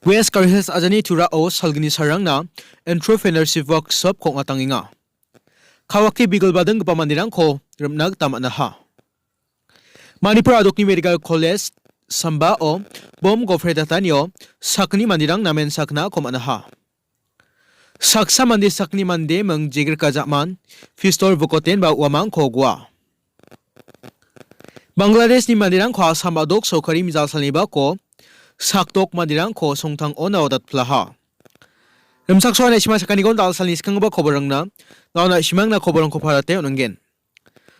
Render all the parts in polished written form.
West Karhils ajani tura o salgini sarangna entrepreneurship workshop ko ngatanginga. Kawaki bigol badang pamandirang ko rumnag tamana ha. Manipuro adokni medical college samba o bom gofredatanyo sakni mandirang namen sakna ko manaha. Saksa mandi sakni mande meng jigir kajakman fistol bukoten ba uamang ko gua. Bangladesh ni mandirang ko asam adok sokari mizal saliba ko saktok mandirang ko songtang ona odat plaha. Rumsak soa na shima sakanigon dal salis kang ba koborang na na shimang na koborang ko parate onanggen.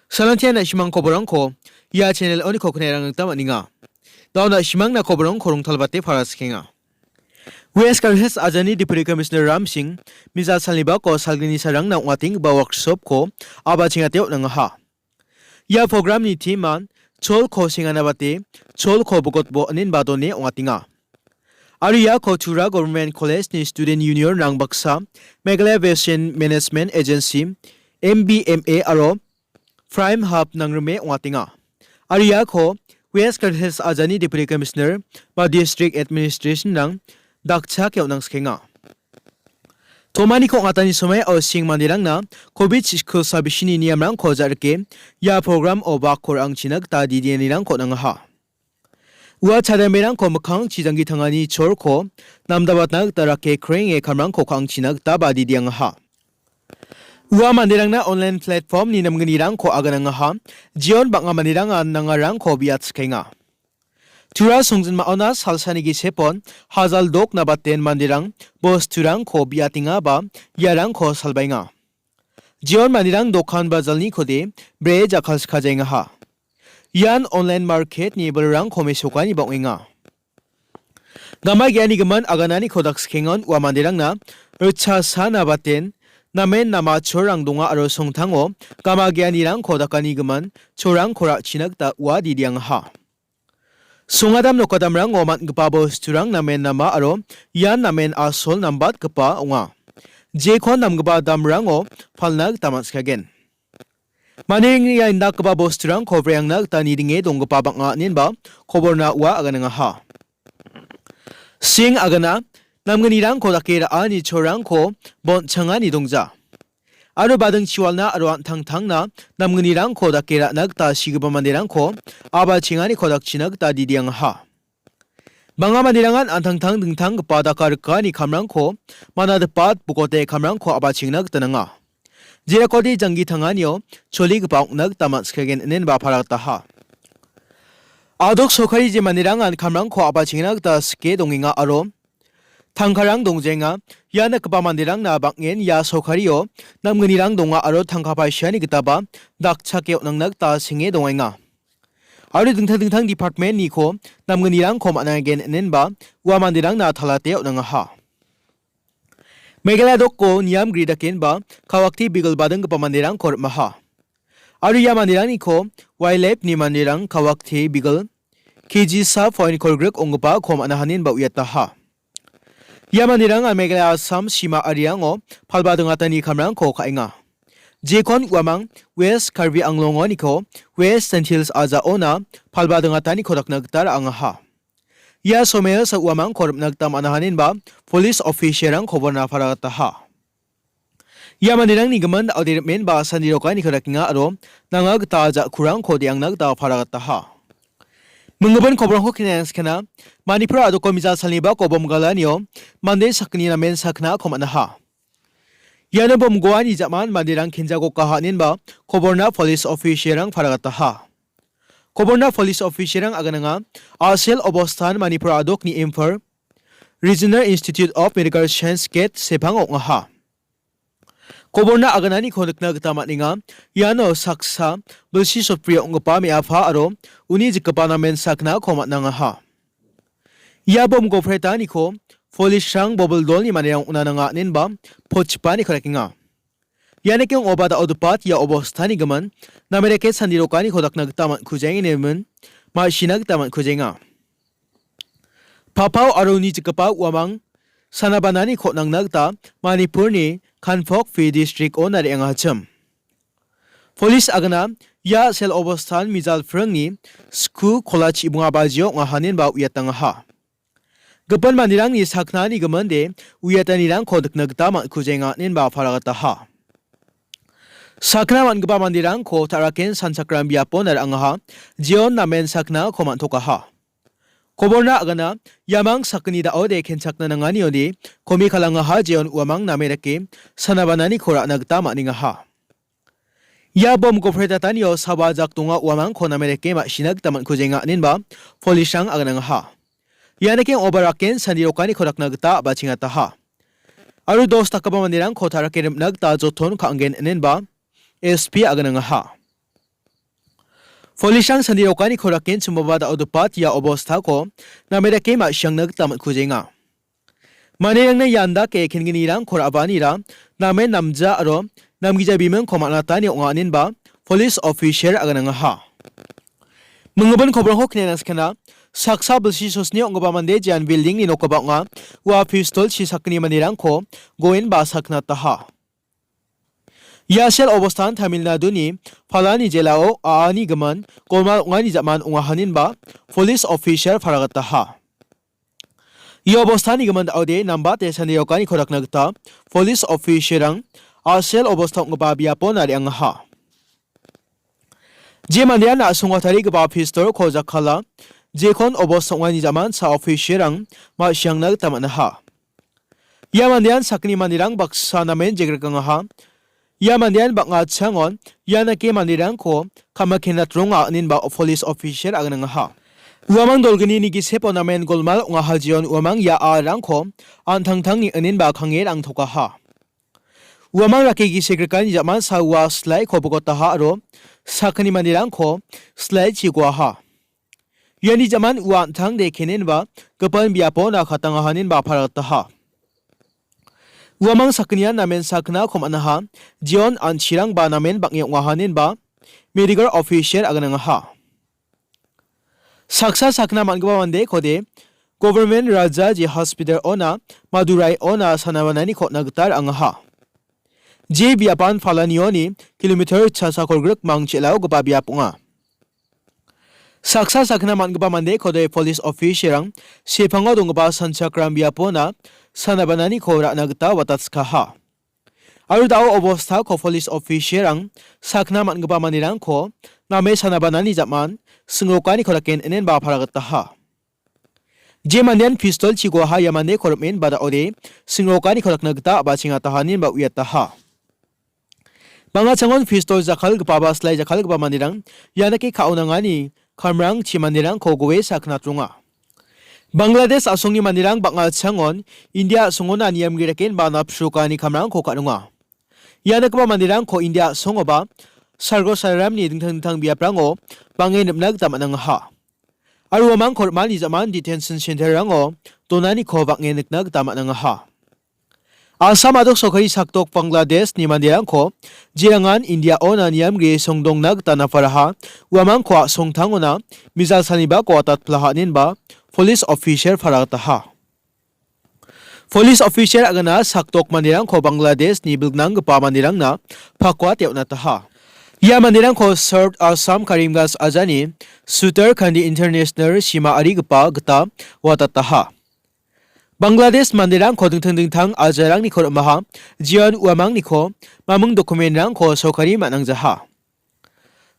Salantian na shimang koborang ko ya channel oni ko kunerang tama ninga. Na shimang na koborang korong talbate paras kinga. West Karhils ajani Deputy Commissioner Ram Singh mizal saliba ko salgini sarang na wating ba workshop ko aba chingateo nang ha. Ya program ni timan chol ko singanabate chol ko bukot bo anin badone ongatinga. Ariya ko Tura Government College ni Student Union nang baksa Meghalaya Basin Management Agency MBMA aro Prime Hub nang rume ongatinga. Ariya ko West Karhils ajani Deputy Commissioner ba District Administration nang dakcha kyo nang skenga. Tomani ko ngatani somay o sing mandirang na COVID school sabishini niyamrang ko jarke ya program o bakor ang chinag ta didiyanirang ko nang ha. Ua chadamirang ko makang chijangi tangani chor ko namdabat nag tarake kreng e kamrang ko kang chinag ta ba didiyang ha. Ua mandirang na online platform ni namganirang ko aganang ha jion baka mandirang an nangarang ko biat skenga. Tura sungzin maona salsani gi sepon hazal dok na baten mandirang bos turang ko biatinga ba yarang ko salbainga. Jion mandirang dokan bazalni ko de bre jakal skajenga ha. Yan online market ni berang ko mesokani bawenga. Gamay gyani gaman aganani kodak skengon wa mandirang na rcha sana baten namen nama chorang donga aro songtango gamagyanirang kodakani gaman chorang kora chinagta wa didiang ha. Sungadam no kadamrang omat gpabo sturang namen nama aro yan namen asol nambat gpa onga. Jekon nam gpa damrang o palnag tamat skagen. Maning ya indak gpabo sturang kobrang nag tanidinge dong gpa banga ninba koborna wa agananga ha. Sing agana namganirang kodakera ani chorang ko bon changani dongja. Aro badang chiwalna aro tang na namganirang ko dakera nagta sigaba mandirang ko aba chingani kodak chinag ta didiyang ha. Banga mandirangan antang dingtang pada karka ni kamrang ko manadapat bukote kamrang ko aba chingnag tananga. Jira kodi jangi tanganyo choli gpauk nag tamat skagen nen ba parakta ha. Adok sokari je mandirangan kamrang ko aba chingnag ta ske donginga aro Tangkarang dongjenga yana kepamandirang na bakngen ya sokario namgenirang donga aro tangkapai syani getaba dakcha keo nang nagta singe dongenga. Aro dingtang department ni ko namgenirang ko managen nenba uamandirang na thalateo nang ha. Meghalaya dok ko niyam gridaken ba kawakti bigol badang kepamandirang ko maha. Aro ya mandirang ni ko wildlife ni mandirang kawakti bigol kiji sa foin kolgrek ongpa ko manahanin ba uyata ha. Yamanirang ang Meghalaya Assam Sima Ariango palbadangatani kamrang ko kainga. Jekon wamang West Karbi Anglongo niko West and Hills Aza Ona palbadangatani kodak nagtara ang ha. Ya somel sa wamang korp nagtam anahanin ba police officer ang koborna paragata ha. Yamanirang ni gaman audirmen ba sandiroka ni kodak nga aro nangagta aja kurang kodi ang nagta paragata ha. Mengaban kobrang ko kinayang kana Manipuro ado ko mizal saliba ko bom gala niyo mande sakni namen sakna ko manaha. Yana bom goa ni zaman mandirang kinjago kahanin ba koborna police officer ang paragata ha. Koborna police officer ang agananga asel obostan Manipuro adok ni Imphal Regional Institute of Medical Science ket sepang nga ha. Koborna aganani konek na gatamat nga yano saksa bulsi sopriya nga pa mi afa aro uni jikapa namen sakna komat na nga ha. Yabom gofreta ni ko police rang bobol dol ni manayang una na nga ninba pochpa ni korek nga. Yanek yung obada odupat ya obostani gaman na mereket sandiroka ni kodak nagtamat kujeng inemen maasinag tamat kujeng nga. Papaw aro ni jikapa wamang sanabanani ko nang nagta Manipur ni Kanphok Phi District o nari ang hacham. Police agana ya sel obostan mizal frang ni sku kolach ibunga bazyo nga hanin ba uyatang ha. Gapan mandirang ni sakna ni gamande uyatanirang kodak nagtama kujenga ninba faragataha. Sakna man gaba mandirang ko taraken sansakram biapon ar angaha jion namen sakna ko mantokaha. Koborna agana yamang sakni da ode ken sakna nangani odi komi kalangaha jion uamang namerake sanabanani kora nagtama ningaha. Ya bom ko fretataniyo sabajak tunga uamang ko namerake ma sinag taman kujenga ninba polishang aganangaha. Yanake obaraken sandirokani korak nagta bachingataha. Aru dos takaba mandirang ko taraken nagta joton kaangen ninba SP aganangaha. Folishang sandirokani korakin sumabada odupat ya obosta ko na merake ma siyang nagtamat kujenga. Manirang na yanda ke kinginirang korabanira namen namja aro namgijabimeng komanata ni unganin ba police officer aganangaha. Mengaban kobrang hok nenas kana saksa belsi sosni ongba mande jan building ni nokaba nga wa pistol si sakni manirang ko goin ba sakna taha. Yasel obostan Tamil Nadu ni Palani jelao aani gaman kolmal ngani zaman ungahanin ba police officer faragataha. Ia obostan ni gaman aude namba te saniyokani korak nagta police officerang asel obostan ngaba biapon ari angaha. Je mandian na sungatari gaba pistol ko jakhala jekon obostan ngani zaman sa officerang ma siyang nagtamanaha. Ia mandian sakni mandirang baksa namen jegrakangaha. Ya mandian banga changon yana ke mandirang ko kamakena tronga ninba police officer aganangaha. Uamang dolgani ni gisepo namen golmal nga hajion uamang ya arang ko antang-tang ni aninba khanger ang thokaha. Uamang rake gisekrekan jaman sawa slai ko bogotaha aro sakani mandirang ko slai chigwaha. Yani jaman uantang de keninba kapan biapo na khatangahanin ba farataha. Uamang saknian namen sakna komanaha jion anchirang ba namen baknya ngahanin ba medical officer aganangaha. Saksa sakna mangba mande kode government raja ji hospital ona Madurai ona sanabanani ko nagtar angaha. Je biapan falanioni kilometer chasa korgruk mangchelao gaba biapunga. Saksa sakna mangba mande kode police officer ang sepango dongba sansakram biapona sanabanani ko ra nagta watatskaha. Aru dao obosta ko police officer ang sakna mangba manirang ko name sanabanani zaman singokani koraken enen ba faragataha. Je mandian pistol chigoha yamane kormen bada ode singokani korak nagta bachingatahanin ba uyataha. Banga changon pistol jakal gpa baslai jakal gpa manirang yanake kaunangani kamrang chimanirang ko gowe sakna trunga. Bangladesh asongi manirang banga changon India songona niyam gireken ba napsukani kamrang ko kanunga. Yanakba manirang ko India songoba sargo saram ni dingtang biaprango bangay nabnag tamanangaha. Aruamang kormani zaman detention center rango tonani ko bangay nagnag tamanangaha. Asam adok sokari saktok Bangladesh ni mandirang ko jirangan India ona niyam gi songdong nag tanafaraha uamang ko songtangona mizal saniba ko atat plahanin ba police officer faragataha. Police officer agana saktok mandirang ko Bangladesh ni bilgnang gapa mandirang na pakwa tiyawna taha. Ya mandirang ko served Assam Karimgas Ajani Sutar Kandi International Shima Ari gapa gata watataha. Bangladesh mandirang ko dingtang ajarang ni ko maha jian uamang ni ko mamung dokumen rang ko sokari manang jaha.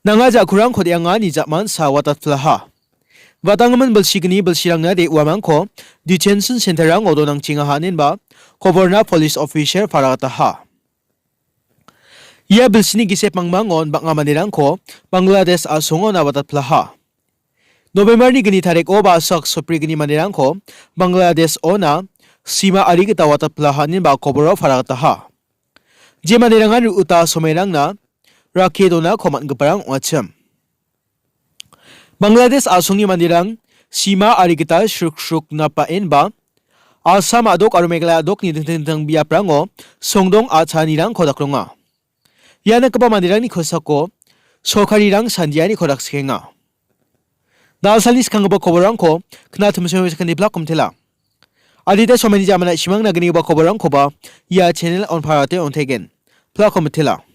Nangaja kurang ko dianga ni zaman sa watat plaha. Watangaman belsigni belsirang na de uamang ko detention center rang odo nang chingahanin ba koborna police officer faragataha. Ia belsini gisep mangmangon banga mandirang ko Bangladesh asongo na watat plaha. November ni gani tarik o ba sak sopri gani mandirang ko Bangladesh ona sima ari kita watat plahanin ba koboro faragataha. Je manirangan uta somerang na rakedo na koman gaparang wacham. Bangladesh asongi mandirang sima ari kita shuk na paen ba Assam adok aru Meghalaya adok ni dingtang biaprango songdong achanirang kodakronga. Yana kaba mandirang ni khosako sokarirang sandiani kodak skenga. Dalsalis kangaba koborang ko kna tumsemi sakani blak kumtela. Adita someni jamana simang nagani ba koborang ko ba ya channel on parate on tegen. Blak kumtela.